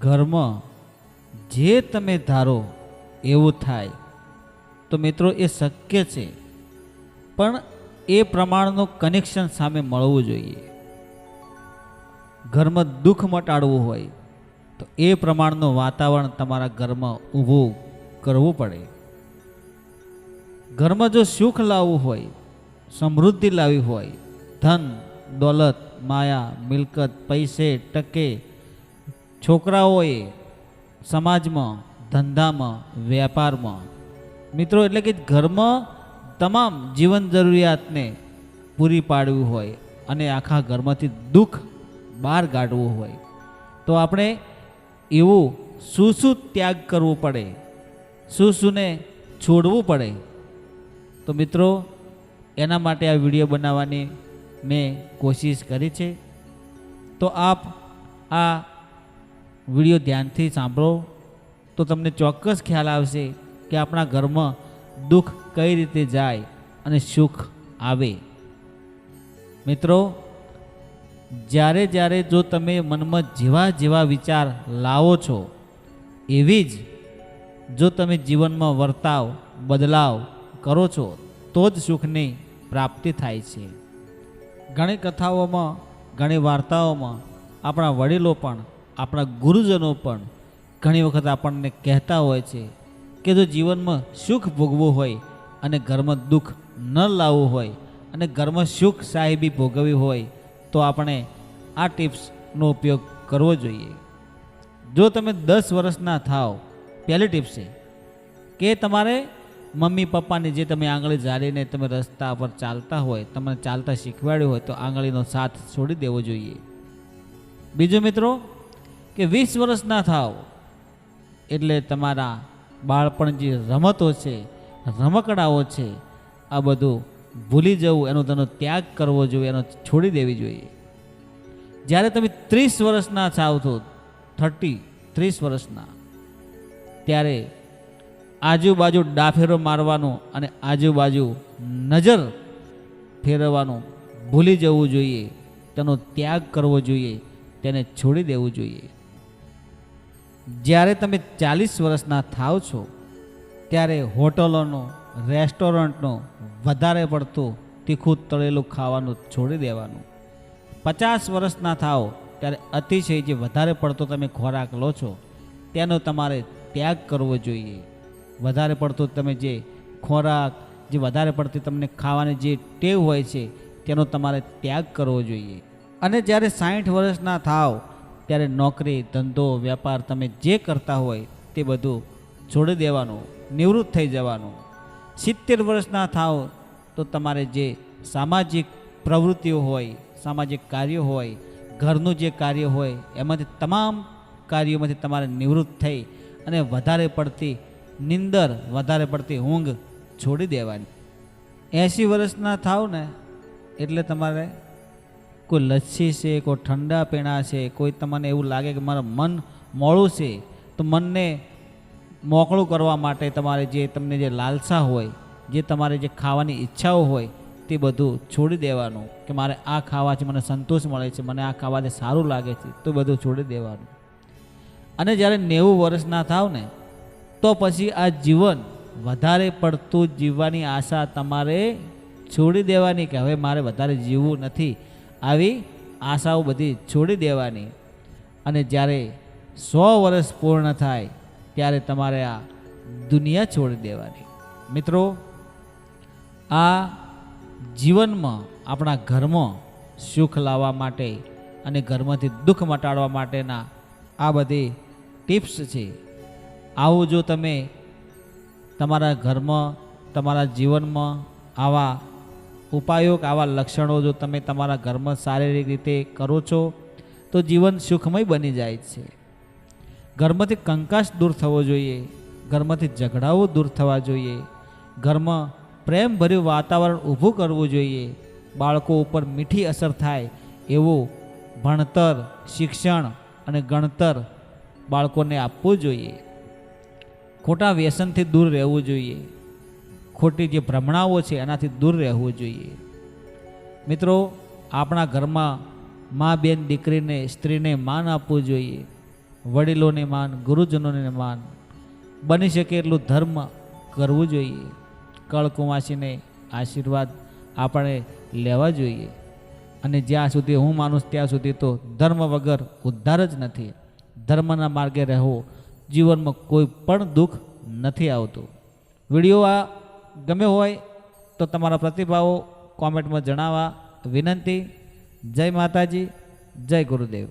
ઘરમાં જે તમે ધારો એવું થાય તો મિત્રો એ શક્ય છે, પણ એ પ્રમાણનું કનેક્શન સામે મળવું જોઈએ. ઘરમાં દુઃખ મટાડવું હોય તો એ પ્રમાણનું વાતાવરણ તમારા ઘરમાં ઊભું કરવું પડે. ઘરમાં જો સુખ લાવવું હોય, સમૃદ્ધિ લાવવી હોય, ધન દોલત માયા મિલકત પૈસે ટકે, છોકરાઓએ સમાજમાં ધંધામાં વેપારમાં મિત્રો એટલે કે ઘરમાં તમામ જીવન જરૂરિયાતને પૂરી પાડવી હોય અને આખા ઘરમાંથી દુઃખ બહાર કાઢવું હોય તો આપણે એવું શું ત્યાગ કરવું પડે, શુંને છોડવું પડે. તો મિત્રો એના માટે આ વિડીયો બનાવવાની મેં કોશિશ કરી છે. તો આપ આ વિડીયો ધ્યાનથી સાંભળો તો તમને ચોક્કસ ખ્યાલ આવશે કે આપણા ઘરમાં દુઃખ કઈ રીતે જાય અને સુખ આવે. મિત્રો જ્યારે જ્યારે જો તમે મનમાં જેવા જેવા વિચાર લાવો છો એવી જ જો તમે જીવનમાં વર્તાવ બદલાવ કરો છો તો જ સુખની પ્રાપ્તિ થાય છે. ઘણી કથાઓમાં ઘણી વાર્તાઓમાં આપણા વડીલો પણ આપણા ગુરુજનો પણ ઘણી વખત આપણને કહેતા હોય છે કે જો જીવનમાં સુખ ભોગવવું હોય અને ઘરમાં દુઃખ ન લાવવું હોય અને ઘરમાં સુખ સાહેબી ભોગવવી હોય તો આપણે આ ટિપ્સનો ઉપયોગ કરવો જોઈએ. જો તમે 10 વર્ષના થાવ, પહેલી ટિપ્સ છે કે તમારે મમ્મી પપ્પાની જે તમે આંગળી ઝાલીને તમે રસ્તા પર ચાલતા હોય, તમને ચાલતા શીખવાડ્યું હોય તો આંગળીનો સાથ છોડી દેવો જોઈએ. બીજું મિત્રો કે 20 વર્ષના થાવ એટલે તમારા બાળપણ જે રમતો છે, રમકડાઓ છે, આ બધું ભૂલી જવું, તેનો ત્યાગ કરવો જોઈએ, એનો છોડી દેવી જોઈએ. જ્યારે તમે 30 વર્ષના થાવ છો, 30 વર્ષના, ત્યારે આજુબાજુ ડાફેરો મારવાનું અને આજુબાજુ નજર ફેરવવાનું ભૂલી જવું જોઈએ, તેનો ત્યાગ કરવો જોઈએ, તેને છોડી દેવું જોઈએ. જ્યારે તમે 40 વર્ષના થાવ છો ત્યારે હોટલોનું રેસ્ટોરન્ટનું વધારે પડતું તીખું તળેલું ખાવાનું છોડી દેવાનું. 50 વર્ષના થાવ ત્યારે અતિશય જે વધારે પડતો તમે ખોરાક લો છો તેનો તમારે ત્યાગ કરવો જોઈએ. વધારે પડતો તમે જે ખોરાક, જે વધારે પડતી તમને ખાવાની જે ટેવ હોય છે તેનો તમારે ત્યાગ કરવો જોઈએ. અને જ્યારે 60 વર્ષના થાવ ત્યારે નોકરી ધંધો વેપાર તમે જે કરતા હોય તે બધું છોડી દેવાનું, નિવૃત્ત થઈ જવાનું. 70 વર્ષના થાવ તો તમારે જે સામાજિક પ્રવૃત્તિઓ હોય, સામાજિક કાર્યો હોય, ઘરનું જે કાર્ય હોય એમાંથી તમામ કાર્યોમાંથી તમારે નિવૃત્ત થઈ અને વધારે પડતી નિંદર, વધારે પડતી ઊંઘ છોડી દેવાની. 80 વર્ષના થાવ ને એટલે તમારે કોઈ લસ્સી છે, કોઈ ઠંડા પીણા છે, કોઈ તમને એવું લાગે કે મારું મન મોડું છે તો મનને મોકળું કરવા માટે તમારે જે તમને જે લાલસા હોય, જે તમારે જે ખાવાની ઈચ્છાઓ હોય તે બધું છોડી દેવાનું કે મારે આ ખાવાથી મને સંતોષ મળે છે, મને આ ખાવાથી સારું લાગે છે, તો બધું છોડી દેવાનું. અને જ્યારે 90 વર્ષના થાવ ને તો પછી આ જીવન વધારે પડતું જીવવાની આશા તમારે છોડી દેવાની કે હવે મારે વધારે જીવવું નથી, આવી આશાઓ બધી છોડી દેવાની. અને જ્યારે 100 વર્ષ પૂર્ણ થાય ત્યારે તમારે આ દુનિયા છોડી દેવાની. મિત્રો આ જીવનમાં આપણા ઘરમાં સુખ લાવવા માટે અને ઘરમાંથી દુઃખ મટાડવા માટેના આ બધી ટિપ્સ છે. આવું જો તમે તમારા ઘરમાં, તમારા જીવનમાં આવા ઉપાયો, આવા લક્ષણો જો તમે તમારા ઘરમાં શારીરિક રીતે કરો છો તો જીવન સુખમય બની જાય છે. ઘરમાંથી કંકાસ દૂર થવો જોઈએ, ઘરમાંથી ઝઘડાઓ દૂર થવા જોઈએ, ઘરમાં પ્રેમભર્યું વાતાવરણ ઊભું કરવું જોઈએ, બાળકો ઉપર મીઠી અસર થાય એવું ભણતર, શિક્ષણ અને ગણતર બાળકોને આપવું જોઈએ. ખોટા વ્યસનથી દૂર રહેવું જોઈએ, ખોટી જે ભ્રમણાઓ છે એનાથી દૂર રહેવું જોઈએ. મિત્રો આપણા ઘરમાં મા બેન દીકરીને, સ્ત્રીને માન આપવું જોઈએ, વડીલોને માન, ગુરુજનોને માન, બની શકે એટલું ધર્મ કરવું જોઈએ. કળકુંવાસીને આશીર્વાદ આપણે લેવા જોઈએ. અને જ્યાં સુધી હું માનું ત્યાં સુધી તો ધર્મ વગર ઉદ્ધાર જ નથી. ધર્મના માર્ગે રહેવો, જીવનમાં કોઈ પણ દુઃખ નથી આવતું. વિડીયો આ ગમ્યો હોય તો તમારા પ્રતિભાવો કોમેન્ટમાં જણાવવા વિનંતી. જય માતાજી, જય ગુરુદેવ.